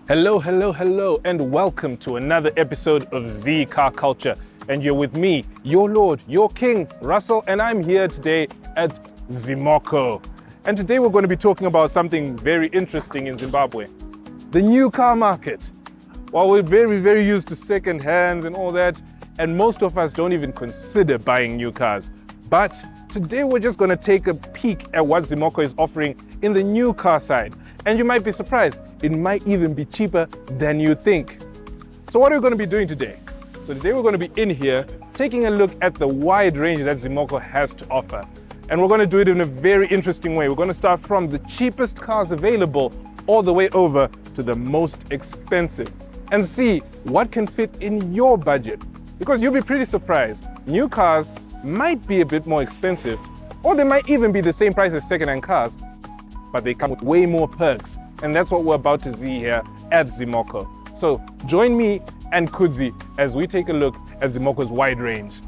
Hello, hello, hello, and welcome to another episode of Z-CarCulture. And you're with me, your Lord, your King, Rassel, and I'm here today at ZIMOCO. And today we're going to be talking about something very interesting in Zimbabwe, the new car market. While we're very used to second hands and all that, and most of us don't even consider buying new cars. But today we're just going to take a peek at what ZIMOCO is offering in the new car side. And you might be surprised, it might even be cheaper than you think. So what are we going to be doing today? So today we're going to be in here taking a look at the wide range that ZIMOCO has to offer. And we're going to do it in a very interesting way. We're going to start from the cheapest cars available all the way over to the most expensive and see what can fit in your budget. Because you'll be pretty surprised. New cars might be a bit more expensive, or they might even be the same price as second-hand cars, but they come with way more perks. And that's what we're about to see here at ZIMOCO. So join me and Kudzi as we take a look at ZIMOCO's wide range.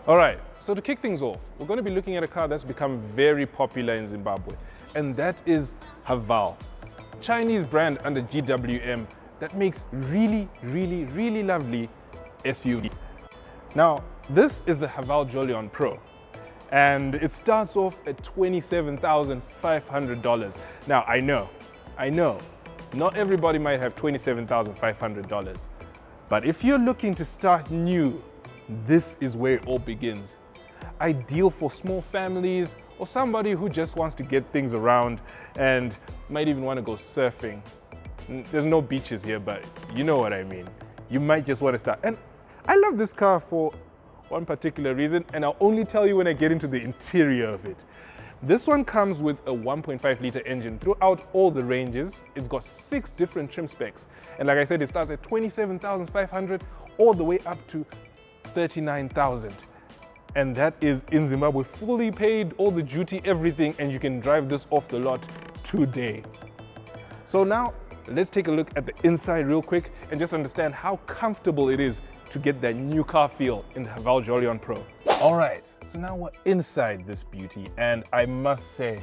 All right, so to kick things off, we're going to be looking at a car that's become very popular in Zimbabwe, and that is Haval, Chinese brand under GWM that makes really lovely SUVs. Now, this is the Haval Jolion Pro, and it starts off at $27,500. Now, I know, not everybody might have $27,500, but if you're looking to start new, this is where it all begins. Ideal for small families or somebody who just wants to get things around and might even want to go surfing. There's no beaches here, but you know what I mean. You might just want to start. And I love this car for one particular reason, and I'll only tell you when I get into the interior of it. This one comes with a 1.5 liter engine throughout all the ranges. It's got 6 different trim specs. And like I said, it starts at $27,500 all the way up to $39,000, and that is in Zimbabwe, fully paid, all the duty, everything, and you can drive this off the lot today. So now let's take a look at the inside real quick and just understand how comfortable it is to get that new car feel in the Haval Jolion Pro. All right, so now we're inside this beauty, and I must say,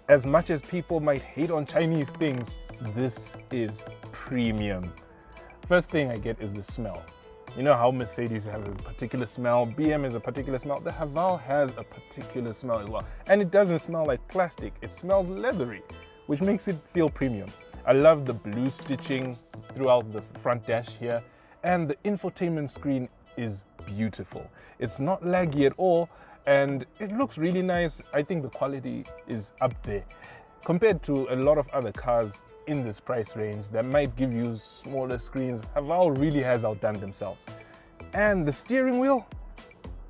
as much as people might hate on Chinese things, this is premium. First thing I get is the smell. You know how Mercedes has a particular smell, BM is a particular smell, the Haval has a particular smell as well. And it doesn't smell like plastic, it smells leathery, which makes it feel premium. I love the blue stitching throughout the front dash here, and the infotainment screen is beautiful. It's not laggy at all, and it looks really nice. I think the quality is up there. Compared to a lot of other cars in this price range that might give you smaller screens, Haval really has outdone themselves. And the steering wheel,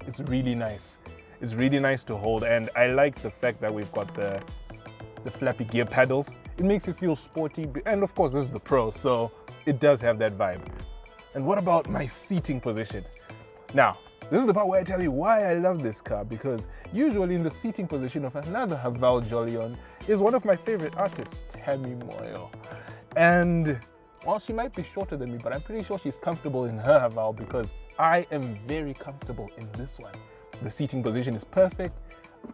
it's really nice. It's really nice to hold, and I like the fact that we've got the flappy gear pedals. It makes it feel sporty, and of course this is the Pro, so it does have that vibe. And what about my seating position? Now, this is the part where I tell you why I love this car, because usually in the seating position of another Haval Jolion is one of my favorite artists, Tammy Moyo. And while she might be shorter than me, but I'm pretty sure she's comfortable in her Haval because I am very comfortable in this one. The seating position is perfect.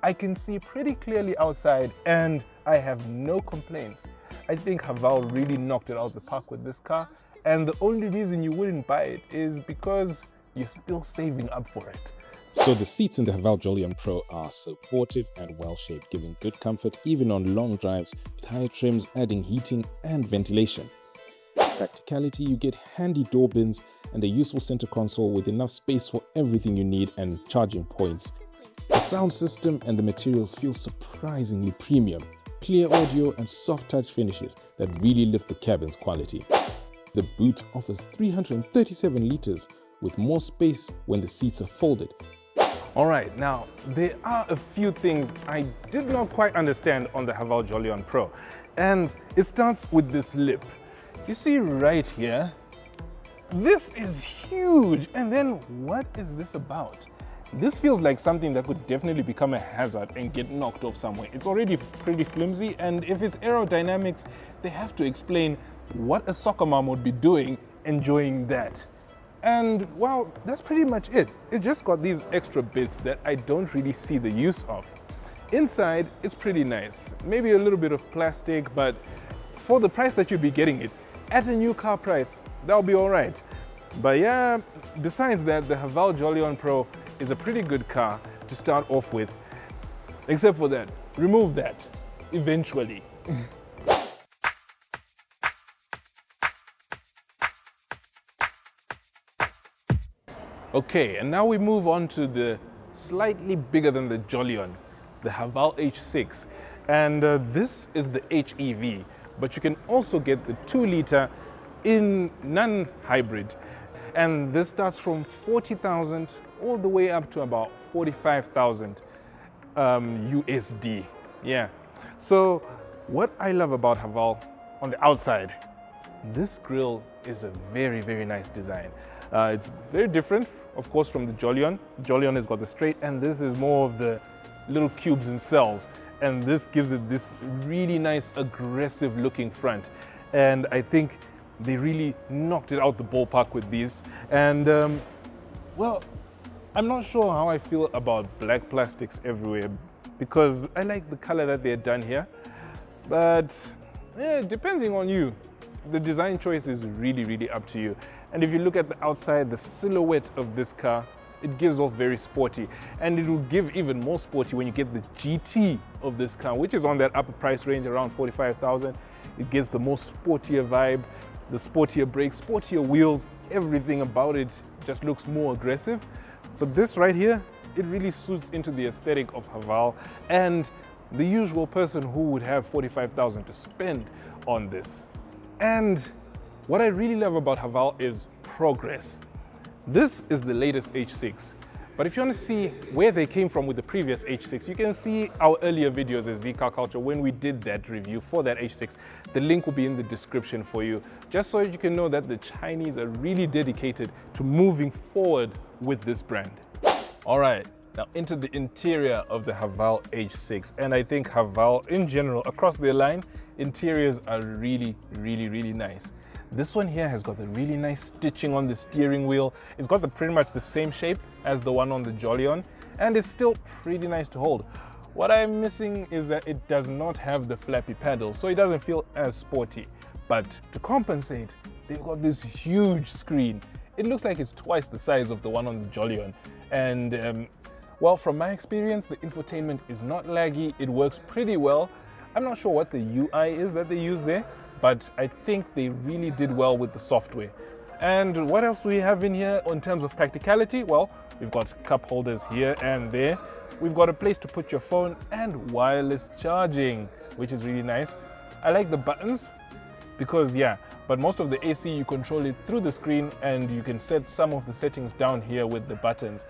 I can see pretty clearly outside and I have no complaints. I think Haval really knocked it out of the park with this car. And the only reason you wouldn't buy it is because you're still saving up for it. So the seats in the Haval Jolion Pro are supportive and well-shaped, giving good comfort even on long drives, with higher trims adding heating and ventilation. Practicality, you get handy door bins and a useful center console with enough space for everything you need and charging points. The sound system and the materials feel surprisingly premium, clear audio and soft touch finishes that really lift the cabin's quality. The boot offers 337 liters with more space when the seats are folded. All right, now there are a few things I did not quite understand on the Haval Jolion Pro, and it starts with this lip. You see right here, this is huge, and then what is this about? This feels like something that could definitely become a hazard and get knocked off somewhere. It's already pretty flimsy, and if it's aerodynamics, they have to explain what a soccer mom would be doing enjoying that. And well, that's pretty much it. It just got these extra bits that I don't really see the use of. Inside, it's pretty nice. Maybe a little bit of plastic, but for the price that you'd be getting it, at a new car price, that'll be all right. But yeah, besides that, the Haval Jolion Pro is a pretty good car to start off with. Except for that, remove that, eventually. Okay, and now we move on to the slightly bigger than the Jolion, the Haval H6. And this is the HEV, but you can also get the 2-liter in non-hybrid. And this starts from 40,000 all the way up to about 45,000 USD. Yeah. So what I love about Haval on the outside, this grille is a very, very nice design. It's very different, of course, from the Jolion. Jolion has got the straight, and this is more of the little cubes and cells. And this gives it this really nice, aggressive looking front. And I think they really knocked it out the ballpark with these. And well, I'm not sure how I feel about black plastics everywhere, because I like the color that they're done here. But yeah, depending on you, the design choice is really, really up to you. And if you look at the outside, the silhouette of this car, it gives off very sporty, and it will give even more sporty when you get the GT of this car, which is on that upper price range around 45,000. It gets the more sportier vibe, the sportier brakes, sportier wheels, everything about it just looks more aggressive. But this right here, it really suits into the aesthetic of Haval and the usual person who would have 45,000 to spend on this. And what I really love about Haval is progress. This is the latest H6, but if you want to see where they came from with the previous H6, you can see our earlier videos at Z-CarCulture when we did that review for that H6. The link will be in the description for you, just so you can know that the Chinese are really dedicated to moving forward with this brand. All right, now into the interior of the Haval H6, and I think Haval in general, across their line, interiors are really, really, really nice. This one here has got the really nice stitching on the steering wheel. It's got pretty much the same shape as the one on the Jolion, and it's still pretty nice to hold. What I'm missing is that it does not have the flappy paddle, so it doesn't feel as sporty. But to compensate, they've got this huge screen. It looks like it's twice the size of the one on the Jolion. And well, from my experience, the infotainment is not laggy. It works pretty well. I'm not sure what the UI is that they use there, but I think they really did well with the software. And what else do we have in here in terms of practicality? Well, we've got cup holders here and there. We've got a place to put your phone and wireless charging, which is really nice. I like the buttons because, yeah, but most of the AC, you control it through the screen, and you can set some of the settings down here with the buttons.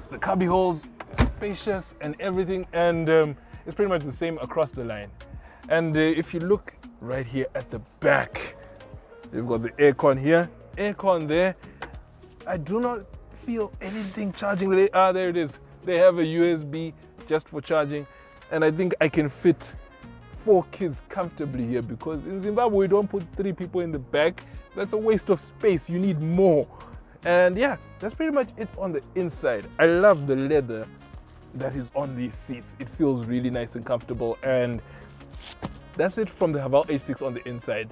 The cubby holes, spacious and everything, and it's pretty much the same across the line. And if you look right here at the back, you've got the aircon here, aircon there. I do not feel anything charging related. Ah, there it is. They have a USB just for charging, and I think I can fit 4 kids comfortably here, because in Zimbabwe we don't put 3 people in the back. That's a waste of space. You need more. And yeah, that's pretty much it on the inside. I love the leather that is on these seats. It feels really nice and comfortable, and that's it from the Haval H6 on the inside.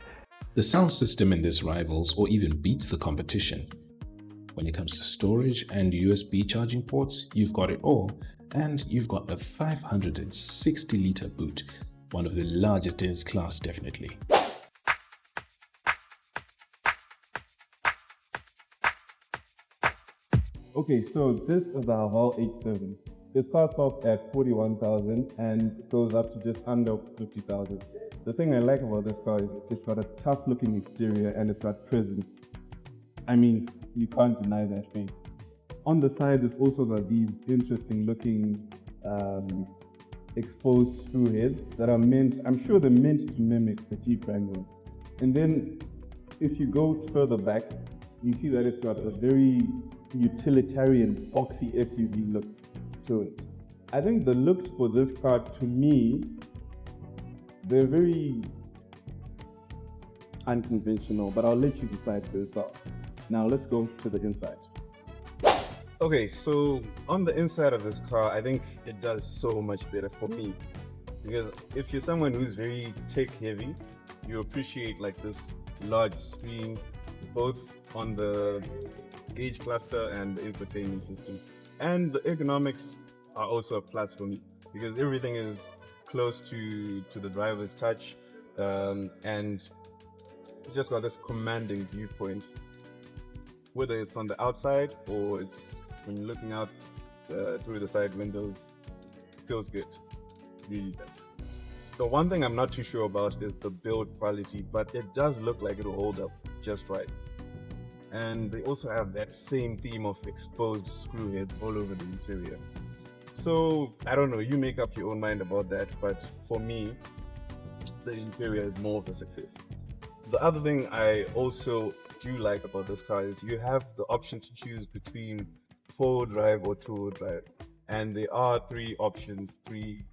The sound system in this rivals or even beats the competition. When it comes to storage and USB charging ports, you've got it all, and you've got a 560-liter boot, one of the largest in its class, definitely. Okay, so this is the Haval H7. It starts off at 41,000 and goes up to just under 50,000. The thing I like about this car is it's got a tough looking exterior and it's got presence. I mean, you can't deny that face. On the side, it's also got these interesting looking exposed screw heads that are meant, I'm sure they're meant to mimic the Jeep Wrangler. And then if you go further back, you see that it's got a very utilitarian, boxy SUV look to it. I think the looks for this car, to me, they're very unconventional, but I'll let you decide for yourself. Now let's go to the inside. Okay, so on the inside of this car, I think it does so much better for me. Because if you're someone who's very tech heavy, you appreciate like this large screen, both on the gauge cluster and the infotainment system. And the ergonomics are also a plus for me, because everything is close to the driver's touch, and it's just got this commanding viewpoint, whether it's on the outside or it's when you're looking out through the side windows. It feels good, it really does. The one thing I'm not too sure about is the build quality, but it does look like it'll hold up just right. And they also have that same theme of exposed screw heads all over the interior. So I don't know, you make up your own mind about that, but for me, the interior is more of a success. The other thing I also do like about this car is you have the option to choose between 4-wheel drive or 2-wheel drive, and there are 3 options, 3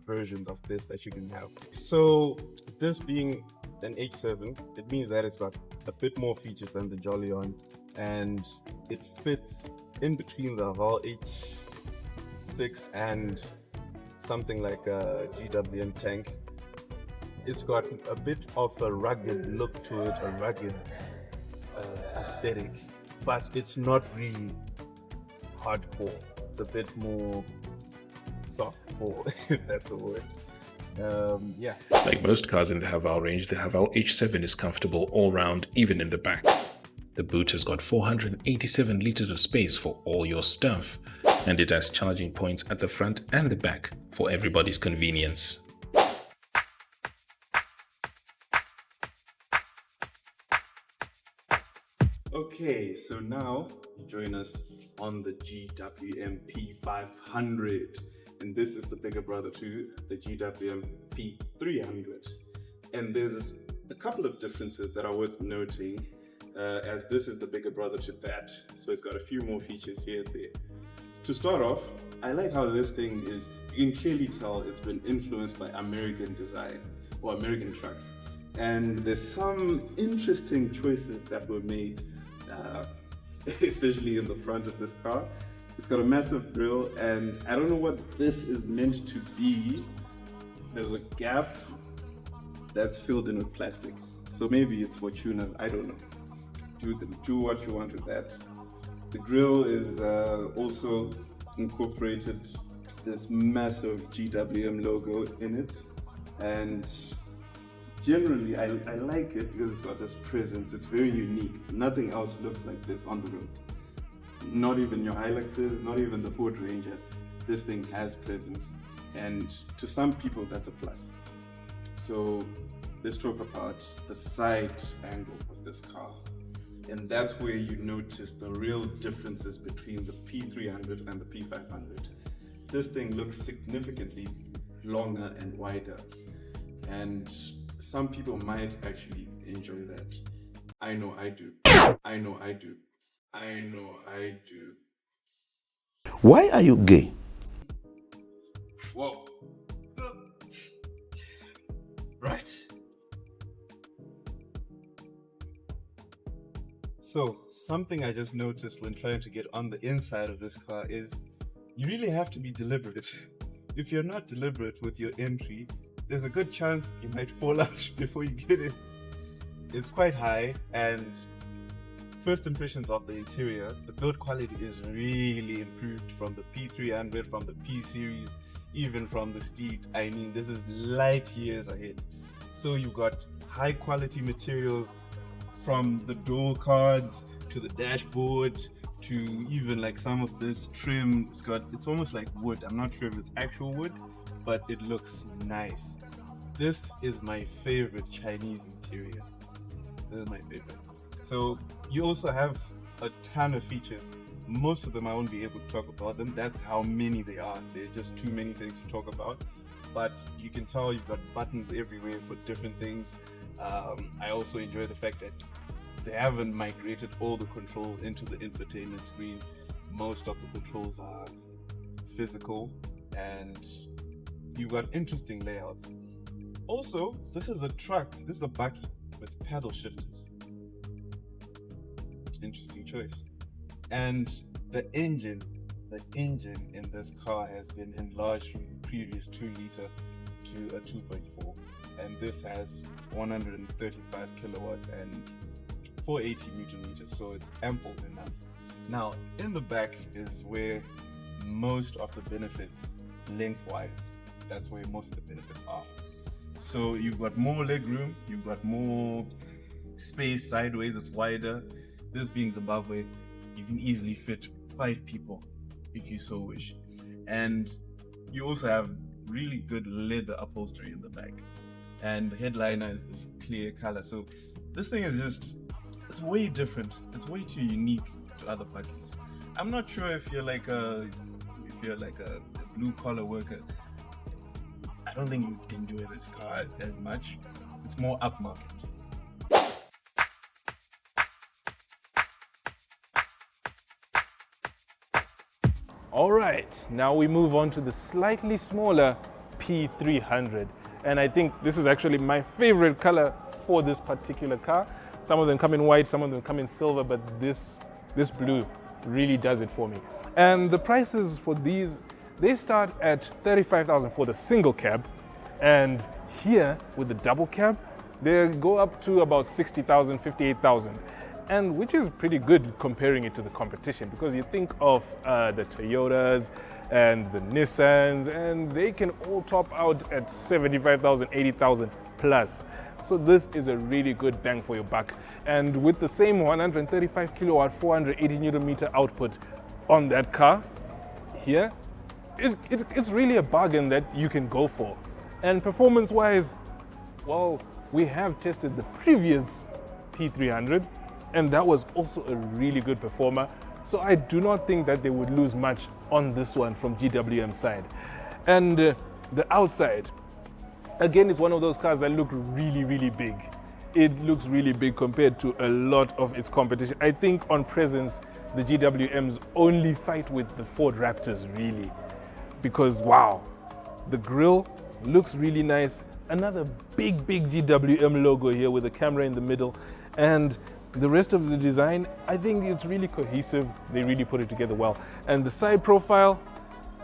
versions of this that you can have. So this being an H7, it means that it's got a bit more features than the Jolion, and it fits in between the Haval H6 and something like a GWM tank. It's got a bit of a rugged look to it, a rugged aesthetic, but it's not really hardcore. It's a bit more softcore, if that's a word. Yeah. Like most cars in the Haval range, the Haval H7 is comfortable all round, even in the back. The boot has got 487 liters of space for all your stuff, and it has charging points at the front and the back for everybody's convenience. Okay, so now you join us on the GWM P500, and this is the bigger brother to the GWM P300. And there's a couple of differences that are worth noting, as this is the bigger brother to that. So it's got a few more features here and there. To start off, I like how this thing is, you can clearly tell it's been influenced by American design or American trucks. And there's some interesting choices that were made, especially in the front of this car. It's got a massive grille, and I don't know what this is meant to be. There's a gap that's filled in with plastic. So maybe it's for tuners, I don't know. Do what you want with that. The grille is also incorporated this massive GWM logo in it, and generally I like it because it's got this presence. It's very unique. Nothing else looks like this on the road. Not even your Hiluxes, not even the Ford Ranger. This thing has presence, and to some people that's a plus. So let's talk about the side angle of this car. And that's where you notice the real differences between the P300 and the P500. This thing looks significantly longer and wider, and some people might actually enjoy that. I know I do. I know I do. I know I do. Why are you gay? Whoa. Right. So, something I just noticed when trying to get on the inside of this car is you really have to be deliberate. If you're not deliberate with your entry, there's a good chance you might fall out before you get in. It's quite high, and first impressions of the interior, the build quality is really improved from the P300, from the P series, even from the Steed. I mean, this is light years ahead. So you've got high quality materials, from the door cards to the dashboard to even like some of this trim. It's almost like wood. I'm not sure if it's actual wood, but it looks nice. This is my favorite Chinese interior. This is my favorite. So you also have a ton of features. Most of them I won't be able to talk about them. That's how many they are. There are just too many things to talk about. But you can tell you've got buttons everywhere for different things. I also enjoy the fact that they haven't migrated all the controls into the infotainment screen. Most of the controls are physical, and you've got interesting layouts. Also, this is a truck, this is a bakkie with paddle shifters. Interesting choice. And the engine in this car has been enlarged from the previous 2-liter to a 2.4, and this has 135 kilowatts and 480 newton meters, so it's ample enough. Now, in the back is where most of the benefits, lengthwise, that's where most of the benefits are. So you've got more leg room, you've got more space sideways, it's wider. This being Zimbabwe, you can easily fit 5 people if you so wish. And you also have really good leather upholstery in the back. And the headliner is this clear color. So this thing is just, it's way different. It's way too unique to other bakkies. I'm not sure if you're like a blue collar worker. I don't think you enjoy this car as much. It's more upmarket. All right, now we move on to the slightly smaller P300. And I think this is actually my favorite color for this particular car. Some of them come in white, some of them come in silver, but this blue really does it for me. And the prices for these, they start at 35,000 for the single cab. And here with the double cab, they go up to about 60,000, 58,000. And which is pretty good comparing it to the competition, because you think of the Toyotas and the Nissans, and they can all top out at 75,000, 80,000 plus. So this is a really good bang for your buck. And with the same 135 kilowatt, 480 newton meter output on that car here, it's really a bargain that you can go for. And performance wise, well, we have tested the previous P300, and that was also a really good performer. So I do not think that they would lose much on this one from GWM side. And the outside, again, it's one of those cars that look really, really big. It looks really big compared to a lot of its competition. I think on presence, the GWMs only fight with the Ford Raptors, really. Because wow, the grille looks really nice. Another big GWM logo here with a camera in the middle. And the rest of the design, I think it's really cohesive. They really put it together well. And the side profile,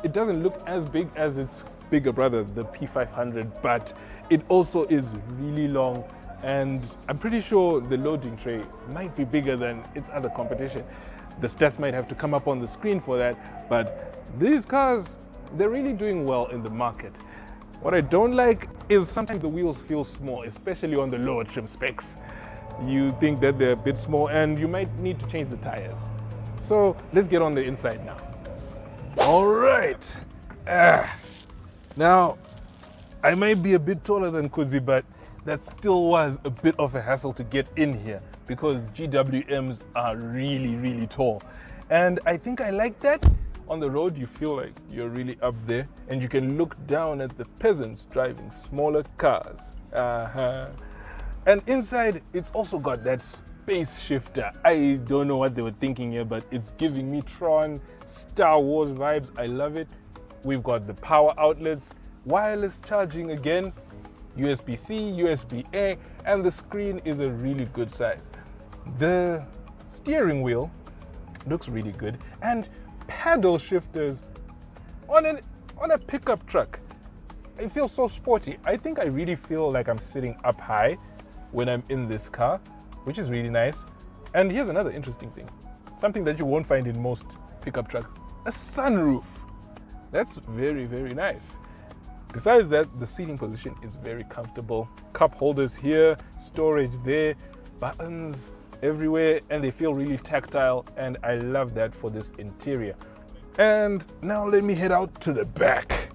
it doesn't look as big as its bigger brother, the P500, but it also is really long. And I'm pretty sure the loading tray might be bigger than its other competition. The stats might have to come up on the screen for that, but these cars, they're really doing well in the market. What I don't like is sometimes the wheels feel small, especially on the lower trim specs. You think that they're a bit small and you might need to change the tires. So let's get on the inside now. All right. Now, I might be a bit taller than Kudzi, but that still was a bit of a hassle to get in here because GWMs are really tall. And I think I like that. On the road, you feel like you're really up there and you can look down at the peasants driving smaller cars. And inside, it's also got that space shifter. I don't know what they were thinking here, but it's giving me Tron, Star Wars vibes. I love it. We've got the power outlets, wireless charging again, USB-C, USB-A, and the screen is a really good size. The steering wheel looks really good, and paddle shifters on a pickup truck. It feels so sporty. I think I really feel like I'm sitting up high when I'm in this car, which is really nice. And here's another interesting thing, something that you won't find in most pickup trucks, a sunroof. That's very nice. Besides that, the seating position is very comfortable. Cup holders here, storage there, buttons everywhere, and they feel really tactile, and I love that for this interior. And now let me head out to the back.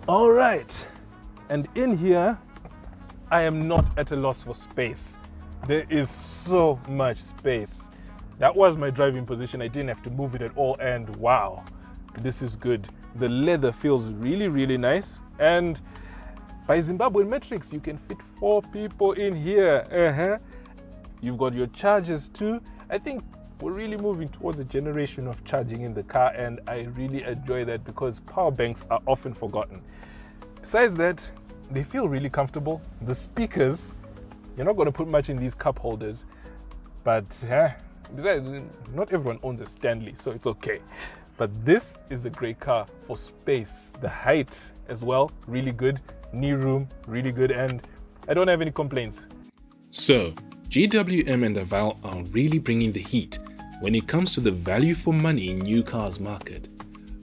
All right, and in here, I am not at a loss for space. There is so much space. That was my driving position. I didn't have to move it at all, and wow, this is good. The leather feels really, really nice. And by Zimbabwean metrics, you can fit 4 people in here. You've got your chargers too. I think we're really moving towards a generation of charging in the car, and I really enjoy that because power banks are often forgotten. Besides that, they feel really comfortable. The speakers, you're not going to put much in these cup holders, but besides, not everyone owns a Stanley, so it's okay. But this is a great car for space. The height as well, really good. Knee room, really good, and I don't have any complaints. So, GWM and Haval are really bringing the heat when it comes to the value for money in new cars market.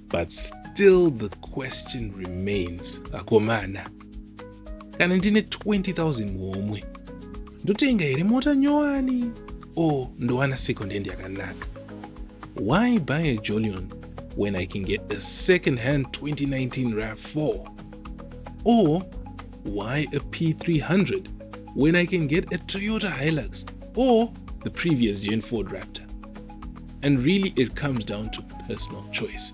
But still the question remains, akomana. Kana ndine 20,000 womwe. Ndotenga iri mota nyowani? Or ndowana second hand yakanaka? Why buy a Jolion when I can get a second-hand 2019 RAV4? Or why a P300 when I can get a Toyota Hilux or the previous Gen 4 Raptor? And really it comes down to personal choice.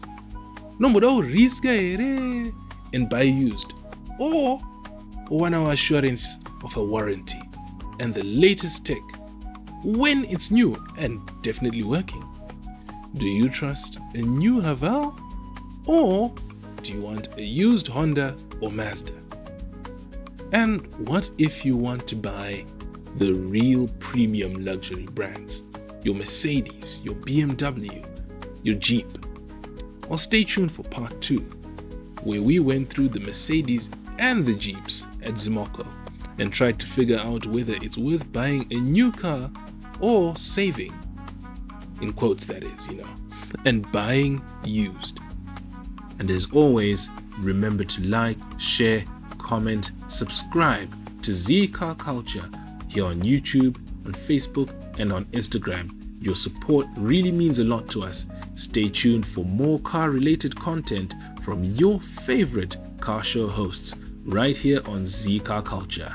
Nomboda risk and buy used, or 1 hour assurance of a warranty and the latest tech when it's new and definitely working. Do you trust a new Haval, or do you want a used Honda or Mazda? And what if you want to buy the real premium luxury brands? Your Mercedes, your BMW, your Jeep? Well, stay tuned for part 2, where we went through the Mercedes and the Jeeps at ZIMOCO and tried to figure out whether it's worth buying a new car or saving, in quotes that is, and buying used. And as always, remember to like, share, comment, subscribe to Z-CarCulture here on YouTube, on Facebook, and on Instagram. Your support really means a lot to us. Stay tuned for more car-related content from your favorite car show hosts right here on Z-CarCulture.